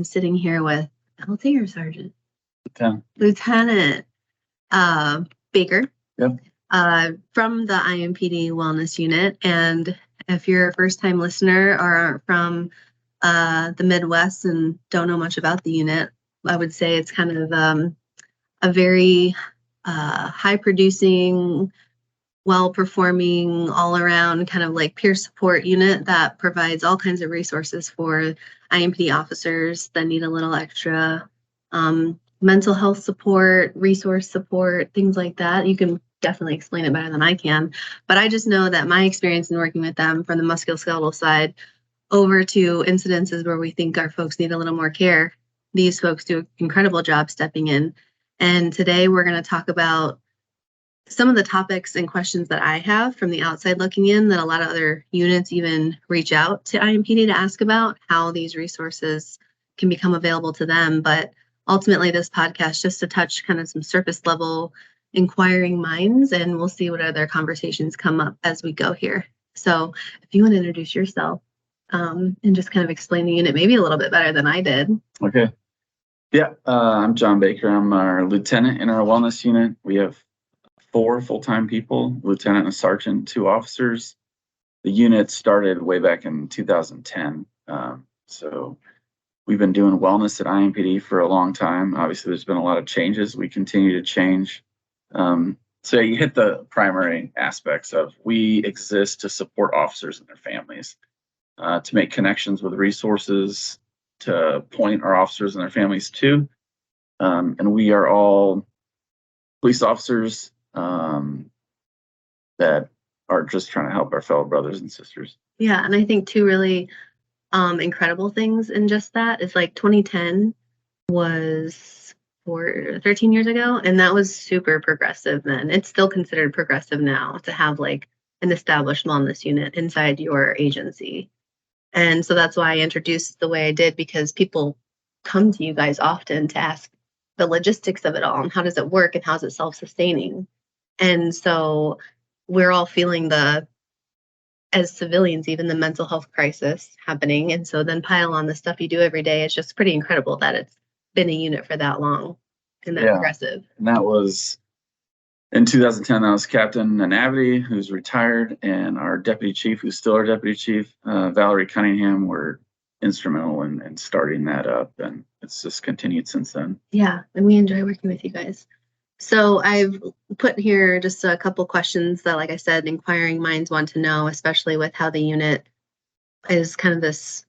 I'm sitting here with LT or Sergeant? Lieutenant. Lieutenant Baker. Yep. From the IMPD Wellness Unit. And if you're a first-time listener or are from the Midwest and don't know much about the unit, I would say it's kind of a very high-producing, well-performing, all-around kind of like peer support unit that provides all kinds of resources for IMPD officers that need a little extra mental health support, resource support, things like that. You can definitely explain it better than I can, but I just know that my experience in working with them from the musculoskeletal side over to incidences where we think our folks need a little more care, these folks do an incredible job stepping in. And today we're going to talk about some of the topics and questions that I have from the outside looking in that a lot of other units even reach out to IMPD to ask about how these resources can become available to them. But ultimately, this podcast just to touch kind of some surface level inquiring minds, and we'll see what other conversations come up as we go here. So if you want to introduce yourself and just kind of explain the unit maybe a little bit better than I did. Okay. Yeah, I'm John Baker. I'm our lieutenant in our wellness unit. We have 4 full-time people, lieutenant and a sergeant, 2 officers. The unit started way back in 2010. So we've been doing wellness at IMPD for a long time. Obviously, there's been a lot of changes. We continue to change. So you hit the primary aspects of we exist to support officers and their families, to make connections with resources, to point our officers and their families to. And we are all police officers that are just trying to help our fellow brothers and sisters. Yeah, and I think 2 really incredible things in just that is like 2010 was 13 years ago, and that was super progressive then. It's still considered progressive now to have like an established wellness unit inside your agency. And so that's why I introduced the way I did, because people come to you guys often to ask the logistics of it all and how does it work and how's it self-sustaining. And so we're all feeling as civilians, even the mental health crisis happening. And so then pile on the stuff you do every day. It's just pretty incredible that it's been a unit for that long and that progressive. And that was in 2010. That was Captain Navity, who's retired, and our deputy chief, who's still our deputy chief, Valerie Cunningham, were instrumental in starting that up, and it's just continued since then. Yeah, and we enjoy working with you guys. So I've put here just a couple questions that, like I said, inquiring minds want to know, especially with how the unit is kind of this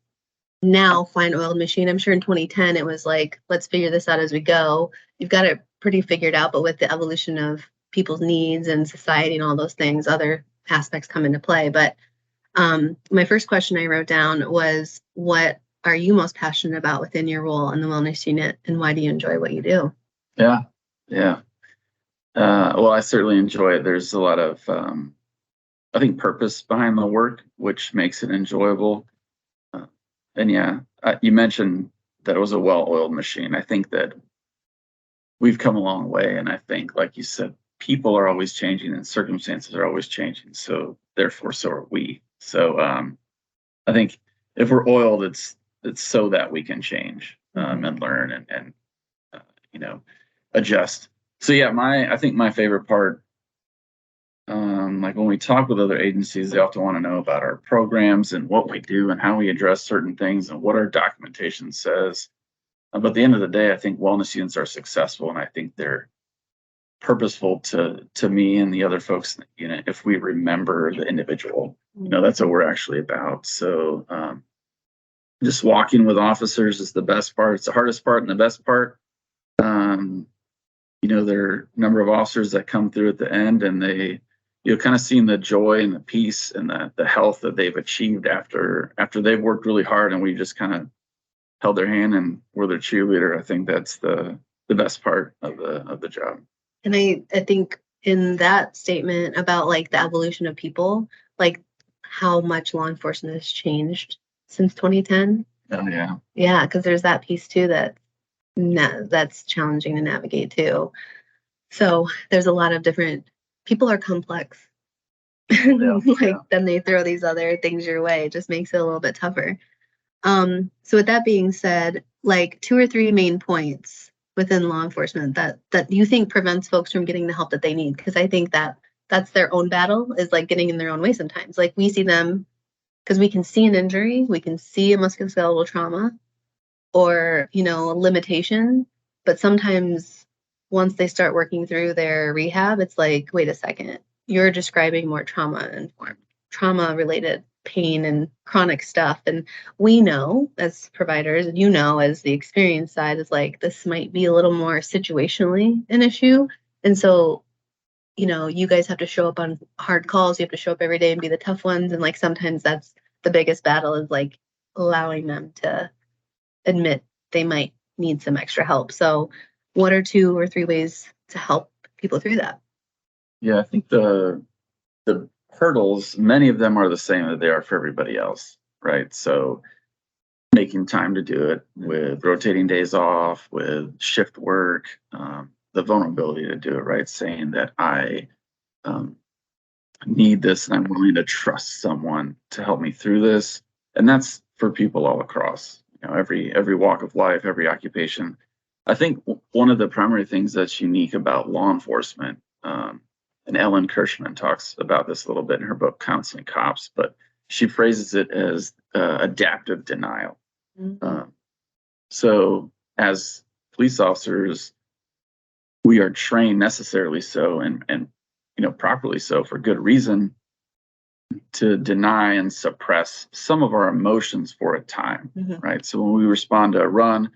now fine oiled machine. I'm sure in 2010 it was like, let's figure this out as we go. You've got it pretty figured out, but with the evolution of people's needs and society and all those things, other aspects come into play. But my first question I wrote down was, what are you most passionate about within your role in the wellness unit, and why do you enjoy what you do? Yeah. Well, I certainly enjoy it. There's a lot of, I think, purpose behind the work, which makes it enjoyable. And you mentioned that it was a well-oiled machine. I think that we've come a long way, and I think, like you said, people are always changing and circumstances are always changing. So therefore, so are we. So I think if we're oiled, it's so that we can change and learn and adjust. So I think my favorite part, like when we talk with other agencies, they often want to know about our programs and what we do and how we address certain things and what our documentation says. But at the end of the day, I think wellness units are successful, and I think they're purposeful to me and the other folks in the unit if we remember the individual. That's what we're actually about. So just walking with officers is the best part. It's the hardest part and the best part. There are a number of officers that come through at the end, and you're kind of seeing the joy and the peace and the health that they've achieved after they've worked really hard, and we just kind of held their hand and were their cheerleader. I think that's the best part of the job. And I think in that statement about like the evolution of people, like how much law enforcement has changed since 2010. Oh yeah. Yeah, because there's that piece too that's challenging to navigate too. So there's a lot of different people are complex. Then they throw these other things your way. It just makes it a little bit tougher. So with that being said, like 2 or 3 main points within law enforcement that you think prevents folks from getting the help that they need, because I think that that's their own battle, is like getting in their own way sometimes. Like we see them because we can see an injury, we can see a musculoskeletal trauma or, you know, a limitation, but sometimes once they start working through their rehab, it's like, wait a second, you're describing more trauma informed, trauma related pain and chronic stuff. And we know as providers, and you know, as the experience side, is like, this might be a little more situationally an issue. And so, you know, you guys have to show up on hard calls. You have to show up every day and be the tough ones. And like sometimes that's the biggest battle, is like allowing them to admit they might need some extra help. So, what are 2 or 3 ways to help people through that? Yeah, I think the hurdles, many of them are the same that they are for everybody else, right? So making time to do it with rotating days off, with shift work, the vulnerability to do it, right? Saying that I um, need this and I'm willing to trust someone to help me through this. And that's for people all across, you know, every walk of life, every occupation. I think one of the primary things that's unique about law enforcement, and Ellen Kirschman talks about this a little bit in her book Counseling Cops, but she phrases it as adaptive denial. Mhm. Um, so as police officers, we are trained necessarily so and you know properly so for good reason to deny and suppress some of our emotions for a time, Mhm. right? So when we respond to a run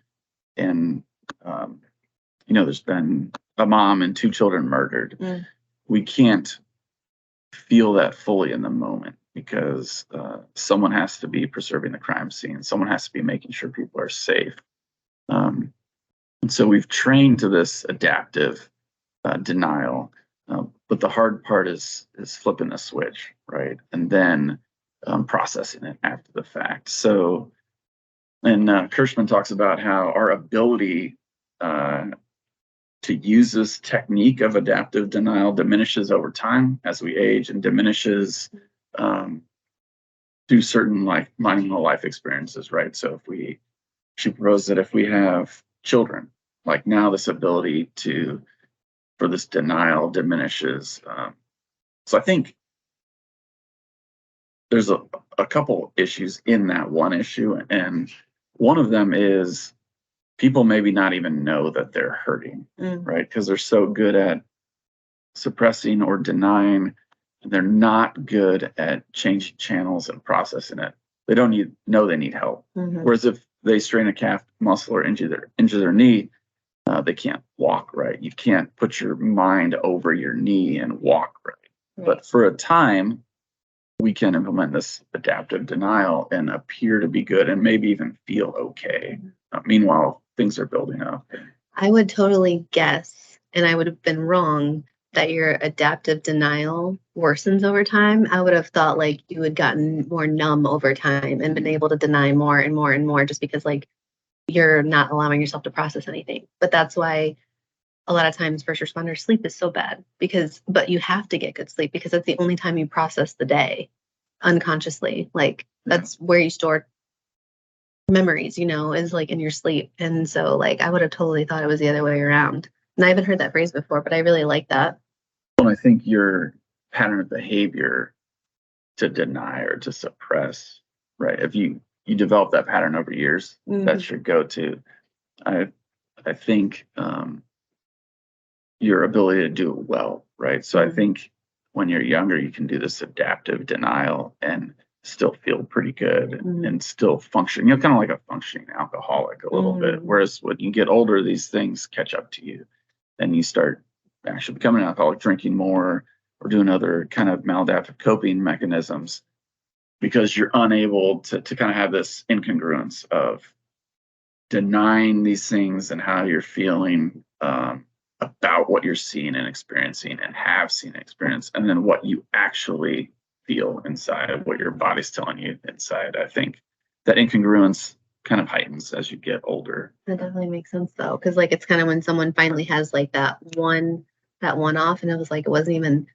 and um, you know there's been a mom and 2 children murdered, Mm. we can't feel that fully in the moment because someone has to be preserving the crime scene, someone has to be making sure people are safe. And so we've trained to this adaptive denial. But the hard part is flipping the switch, right? And then processing it after the fact. So, and Kirschman talks about how our ability uh, to use this technique of adaptive denial diminishes over time as we age, and diminishes um, through certain like monumental life experiences, right? So if we she proposed that if we have children, like now this ability to for this denial diminishes. So I think there's a couple issues in that one issue, and one of them is people maybe not even know that they're hurting, Mm. right? Because they're so good at suppressing or denying, and they're not good at changing channels and processing it. They don't know they need help. Mhm. Whereas if they strain a calf muscle or injure their knee, they can't walk right. You can't put your mind over your knee and walk right. Right. But for a time, we can implement this adaptive denial and appear to be good and maybe even feel okay. Meanwhile, things are building up. I would totally guess, and I would have been wrong, that your adaptive denial worsens over time. I would have thought like you had gotten more numb over time and been able to deny more and more and more, just because like you're not allowing yourself to process anything. But that's why a lot of times first responders sleep is so bad, but you have to get good sleep because that's the only time you process the day unconsciously. Like that's where you store memories, you know, is like in your sleep. And so like I would have totally thought it was the other way around. And I haven't heard that phrase before, but I really like that. And I think your pattern of behavior to deny or to suppress, right? If you develop that pattern over years, that's your go-to. I I think your ability to do it well, right? So I think when you're younger, you can do this adaptive denial and still feel pretty good and still function, you know, kind of like a functioning alcoholic a little bit. Whereas when you get older, these things catch up to you and you start actually becoming an alcoholic, drinking more or doing other kind of maladaptive coping mechanisms because you're unable to kind of have this incongruence of denying these things and how you're feeling about what you're seeing and experiencing and have seen and experienced, and then what you actually feel inside of what your body's telling you inside. I think that incongruence kind of heightens as you get older. That definitely makes sense though, because like it's kind of when someone finally has like that one off, and it was like it wasn't even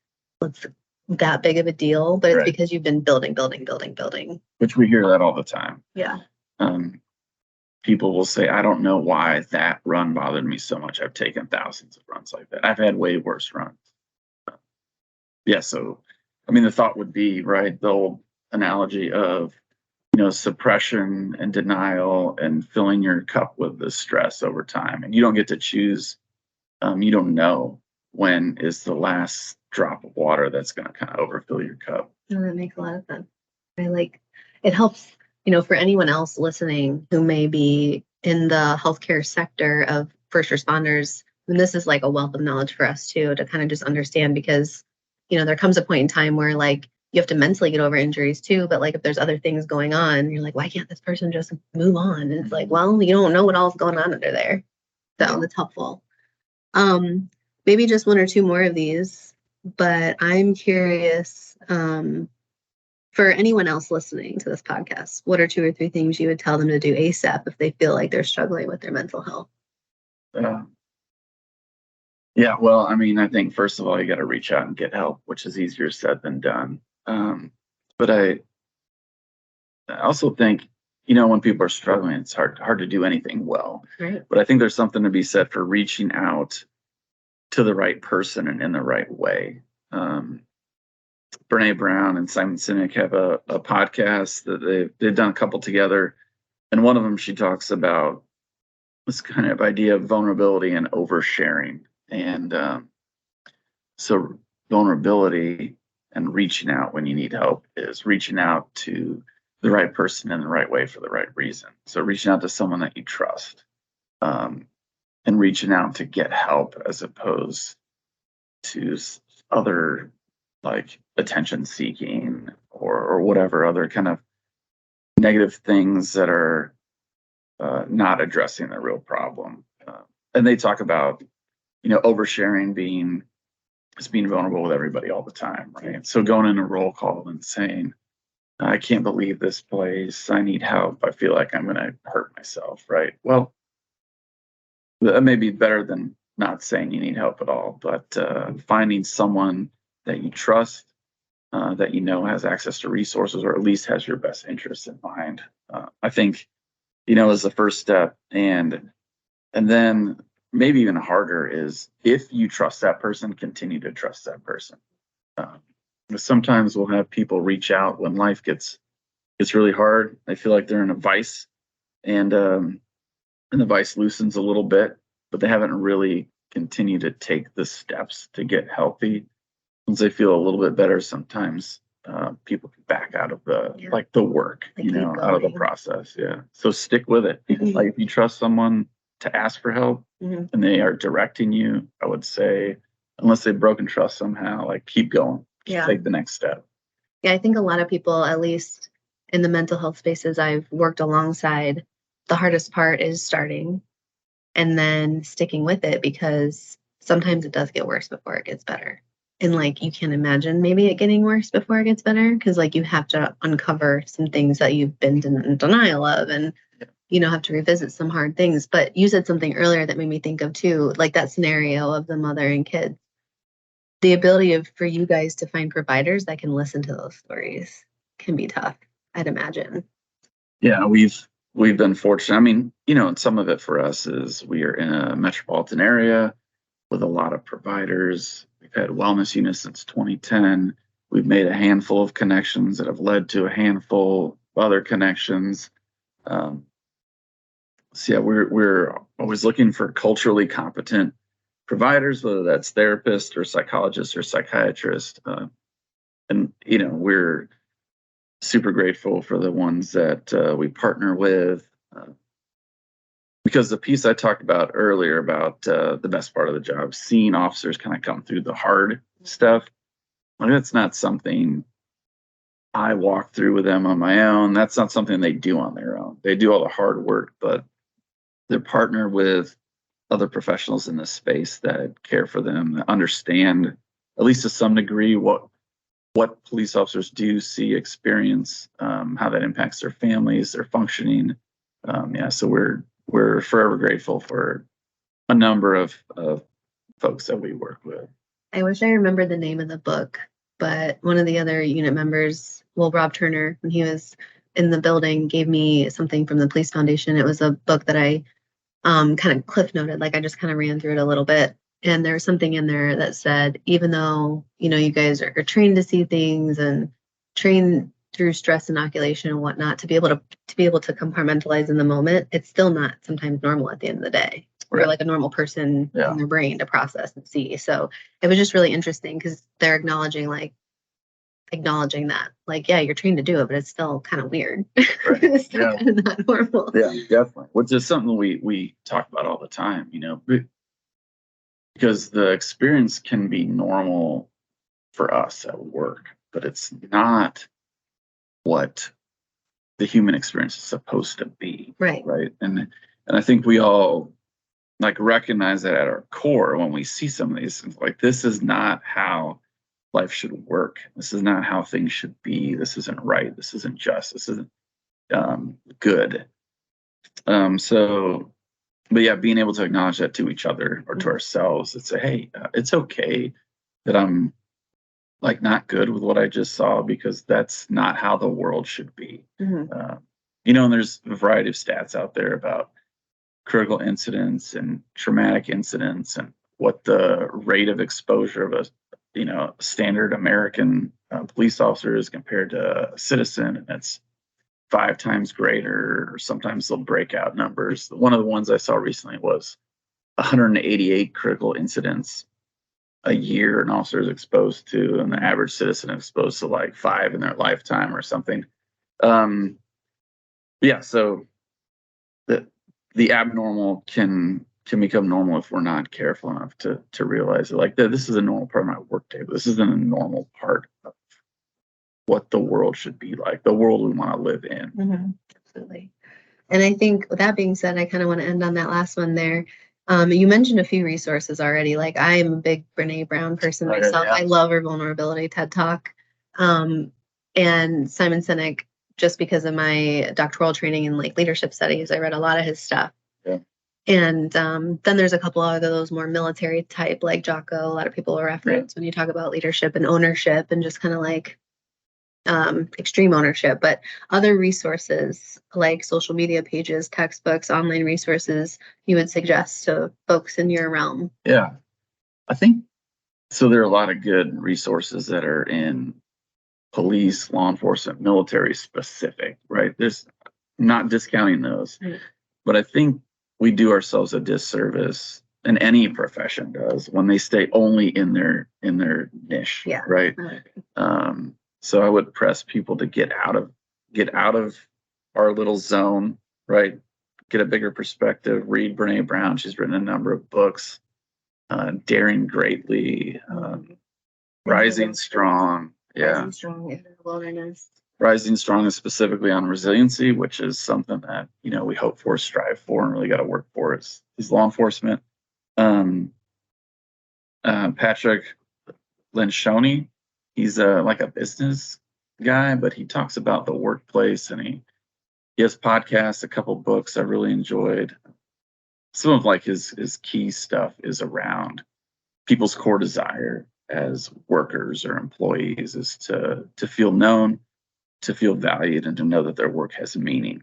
let's that big of a deal, but it's Right. because you've been building, building, building, building. Which we hear that all the time. Yeah. People will say, I don't know why that run bothered me so much. I've taken thousands of runs like that. I've had way worse runs. Yeah, so I mean, the thought would be, right, the old analogy of, suppression and denial and filling your cup with the stress over time. And you don't get to choose, you don't know when is the last drop of water that's going to kind of overfill your cup. No, that makes a lot of sense. It helps, for anyone else listening who may be in the healthcare sector of first responders. And this is like a wealth of knowledge for us too, to kind of just understand, because, there comes a point in time where like you have to mentally get over injuries too. But like if there's other things going on, you're like, why can't this person just move on? And it's like, well, you don't know what all's going on under there. So that's helpful. Maybe just one or two more of these, but I'm curious, for anyone else listening to this podcast, what are 2 or 3 things you would tell them to do ASAP if they feel like they're struggling with their mental health? Yeah, well, I mean, I think first of all, you got to reach out and get help, which is easier said than done. But I also think, when people are struggling, it's hard to do anything well. Right. But I think there's something to be said for reaching out to the right person and in the right way. Brene Brown and Simon Sinek have a podcast that they've done a couple together, and one of them she talks about this kind of idea of vulnerability and oversharing. And so vulnerability and reaching out when you need help is reaching out to the right person in the right way for the right reason. So reaching out to someone that you trust, and reaching out to get help as opposed to other like attention seeking or whatever other kind of negative things that are not addressing the real problem. And they talk about, oversharing being vulnerable with everybody all the time, right? So going in a roll call and saying, I can't believe this place. I need help. I feel like I'm going to hurt myself, right? Well, that may be better than not saying you need help at all, but finding someone that you trust, that has access to resources, or at least has your best interests in mind. I think, is the first step, and then maybe even harder is if you trust that person, continue to trust that person. Sometimes we'll have people reach out when life gets really hard. They feel like they're in a vice, and the vice loosens a little bit, but they haven't really continued to take the steps to get healthy. Once they feel a little bit better, sometimes people can back out of the work, out of the process. Yeah. So stick with it. Mm-hmm. Like if you trust someone to ask for help, mm-hmm. and they are directing you, I would say, unless they've broken trust somehow, like keep going. Just take the next step. Yeah, I think a lot of people, at least in the mental health spaces I've worked alongside, the hardest part is starting and then sticking with it, because sometimes it does get worse before it gets better. And like you can't imagine maybe it getting worse before it gets better, because like you have to uncover some things that you've been in denial of, and have to revisit some hard things. But you said something earlier that made me think of too, like that scenario of the mother and kids. The ability for you guys to find providers that can listen to those stories can be tough, I'd imagine. Yeah, we've been fortunate. I mean, and some of it for us is we are in a metropolitan area with a lot of providers. We've had wellness units since 2010. We've made a handful of connections that have led to a handful of other connections. So yeah, we're always looking for culturally competent providers, whether that's therapists or psychologists or psychiatrists. And we're super grateful for the ones that we partner with, because the piece I talked about earlier about the best part of the job, seeing officers kind of come through the hard stuff, like that's not something I walk through with them on my own. That's not something they do on their own. They do all the hard work, but they're partnered with other professionals in this space that care for them, that understand, at least to some degree, what police officers do, see, experience, how that impacts their families, their functioning. So we're forever grateful for a number of folks that we work with. I wish I remembered the name of the book, but one of the other unit members, Rob Turner, when he was in the building gave me something from the Police Foundation. It was a book that I kind of cliff noted, like I just kind of ran through it a little bit. And there was something in there that said, even though, you guys are trained to see things and trained through stress inoculation and whatnot to be able to compartmentalize in the moment, it's still not sometimes normal at the end of the day. Right. You're like a normal person in their brain to process and see. So it was just really interesting because they're acknowledging that, like, yeah, you're trained to do it, but it's still kind of weird. Right. It's still kind of not normal. Yeah, definitely. Which is something we talk about all the time, because the experience can be normal for us at work, but it's not what the human experience is supposed to be. Right. Right. And I think we all recognize that at our core when we see some of these things. Like, this is not how life should work. This is not how things should be. This isn't right. This isn't just. This isn't good. But yeah, being able to acknowledge that to each other or to ourselves and say, hey, it's okay that I'm not good with what I just saw, because that's not how the world should be. And there's a variety of stats out there about critical incidents and traumatic incidents and what the rate of exposure of a standard American police officer is compared to a citizen, and it's 5 times greater, or sometimes they'll break out numbers. One of the ones I saw recently was 188 critical incidents a year an officer is exposed to, and the average citizen is exposed to 5 in their lifetime or something. So the abnormal can become normal if we're not careful enough to realize it. This is a normal part of my workday, but this isn't a normal part of what the world should be like, the world we want to live in. Absolutely. And I think with that being said, I kind of want to end on that last one there. You mentioned a few resources already. I'm a big Brene Brown person myself. I love her Vulnerability TED Talk. And Simon Sinek, just because of my doctoral training in leadership studies, I read a lot of his stuff. Yeah. And then there's a couple of those more military type, like Jocko. A lot of people reference when you talk about leadership and ownership and just kind of extreme ownership. But other resources like social media pages, textbooks, online resources you would suggest to folks in your realm? Yeah, I think so. There are a lot of good resources that are in police, law enforcement, military specific, right? There's not discounting those, but I think we do ourselves a disservice, and any profession does, when they stay only in their niche. Yeah. Right. So I would press people to get out of our little zone, right? Get a bigger perspective. Read Brene Brown. She's written a number of books. Daring Greatly, Rising Strong. Yeah. Rising Strong in the Wilderness. Rising Strong is specifically on resiliency, which is something that we hope for, strive for, and really got to work for. Is law enforcement. Patrick Lencioni, he's a business guy, but he talks about the workplace, and he has podcasts, a couple books I really enjoyed. Some of his key stuff is around people's core desire as workers or employees is to feel known, to feel valued, and to know that their work has meaning.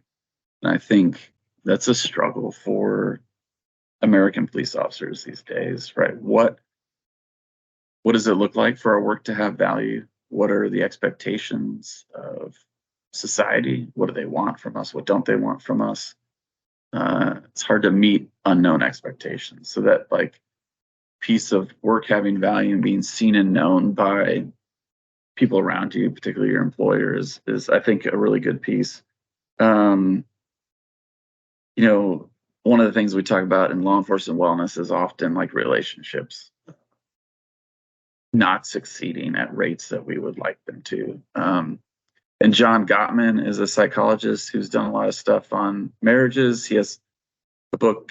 And I think that's a struggle for American police officers these days, right? What does it look like for our work to have value? What are the expectations of society? What do they want from us? What don't they want from us? It's hard to meet unknown expectations. So that piece of work having value and being seen and known by people around you, particularly your employer, is I think a really good piece. One of the things we talk about in law enforcement wellness is often relationships not succeeding at rates that we would like them to. And John Gottman is a psychologist who's done a lot of stuff on marriages. He has a book,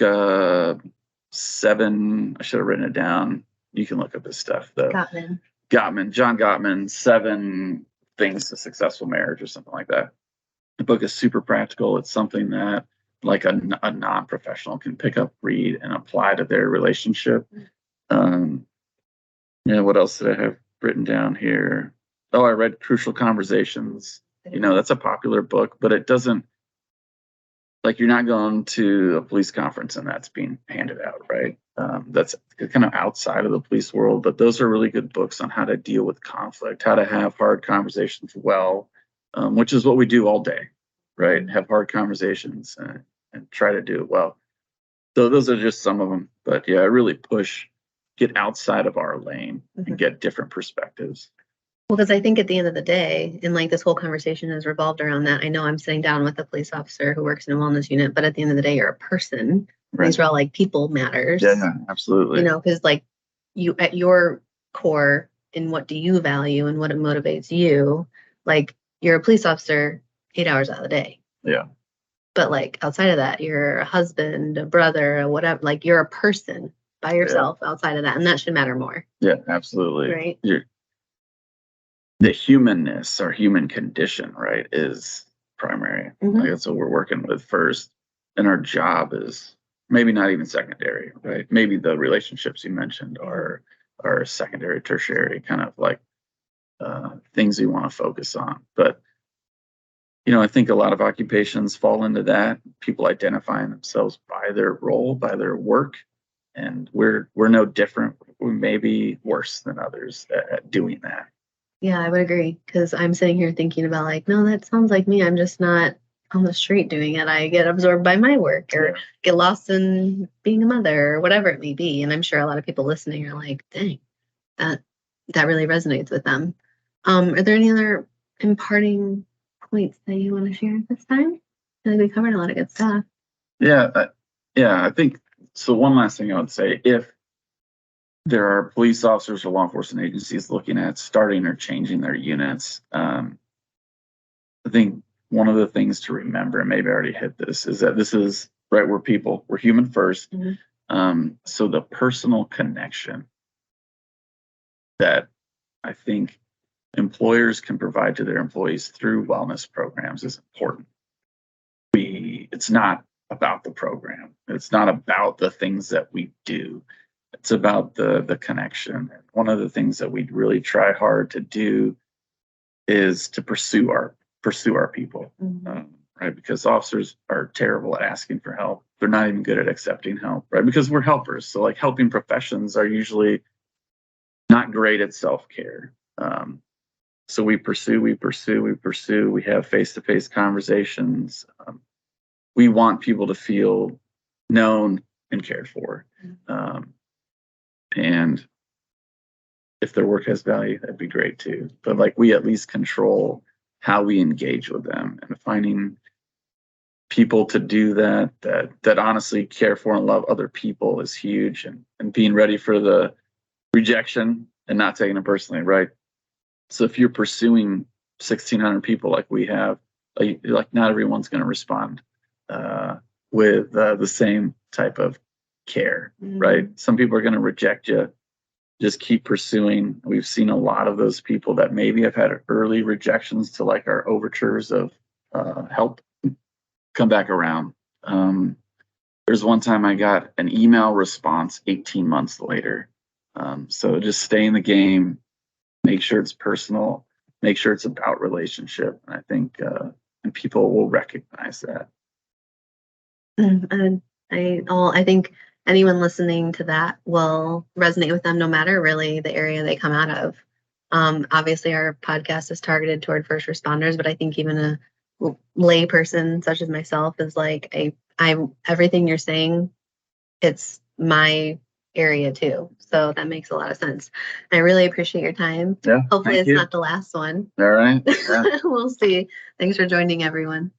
7, I should have written it down. You can look up his stuff though. John Gottman, 7 Things to Successful Marriage or something like that. The book is super practical. It's something that a non-professional can pick up, read, and apply to their relationship. What else did I have written down here? Oh, I read Crucial Conversations That's a popular book, but it doesn't, like, you're not going to a police conference and that's being handed out, right? That's kind of outside of the police world, but those are really good books on how to deal with conflict, how to have hard conversations well, which is what we do all day, right? Have hard conversations and try to do it well. So those are just some of them, but yeah, I really get outside of our lane and get different perspectives. Well, because I think at the end of the day, and like this whole conversation is revolved around that. I know I'm sitting down with a police officer who works in a wellness unit, but at the end of the day, you're a person. Right. These are all like people matters. Yeah, absolutely. Because like you at your core, in what do you value and what motivates you? Like you're a police officer 8 hours out of the day. Yeah. But like outside of that, you're a husband, a brother, a whatever. Like you're a person by yourself outside of that, and that should matter more. Yeah, absolutely. Right. The humanness or human condition, right, is primary. Like that's what we're working with first. And our job is maybe not even secondary, right? Maybe the relationships you mentioned are secondary, tertiary, kind of like things we want to focus on. But I think a lot of occupations fall into that. People identifying themselves by their role, by their work, and we're no different. We may be worse than others at doing that. Yeah, I would agree, because I'm sitting here thinking about like, no, that sounds like me. I'm just not on the street doing it. I get absorbed by my work or get lost in being a mother or whatever it may be. And I'm sure a lot of people listening are like, dang, that really resonates with them. Are there any other imparting points that you want to share at this time? I think we covered a lot of good stuff. Yeah, I think so. One last thing I would say, if there are police officers or law enforcement agencies looking at starting or changing their units, I think one of the things to remember, and maybe I already hit this, is that this is, right, we're people, we're human first. So the personal connection that I think employers can provide to their employees through wellness programs is important. It's not about the program. It's not about the things that we do. It's about the connection. And one of the things that we really try hard to do is to pursue our people, right? Because officers are terrible at asking for help. They're not even good at accepting help, right? Because we're helpers. So like helping professions are usually not great at self-care. So we pursue. We have face-to-face conversations. We want people to feel known and cared for. And if their work has value, that'd be great too. But like we at least control how we engage with them, and finding people to do that honestly care for and love other people is huge, and being ready for the rejection and not taking it personally, right? So if you're pursuing 1,600 people like we have, like not everyone's going to respond with the same type of care, right? Some people are going to reject you. Just keep pursuing. We've seen a lot of those people that maybe have had early rejections to like our overtures of help come back around. There's one time I got an email response 18 months later. So just stay in the game, make sure it's personal, make sure it's about relationship. And I think and people will recognize that. And I think anyone listening to that will resonate with them no matter really the area they come out of. Obviously our podcast is targeted toward first responders, but I think even a lay person such as myself is like everything you're saying, it's my area too. So that makes a lot of sense. I really appreciate your time. Yeah. Hopefully it's not the last one. All right. Yeah. We'll see. Thanks for joining, everyone.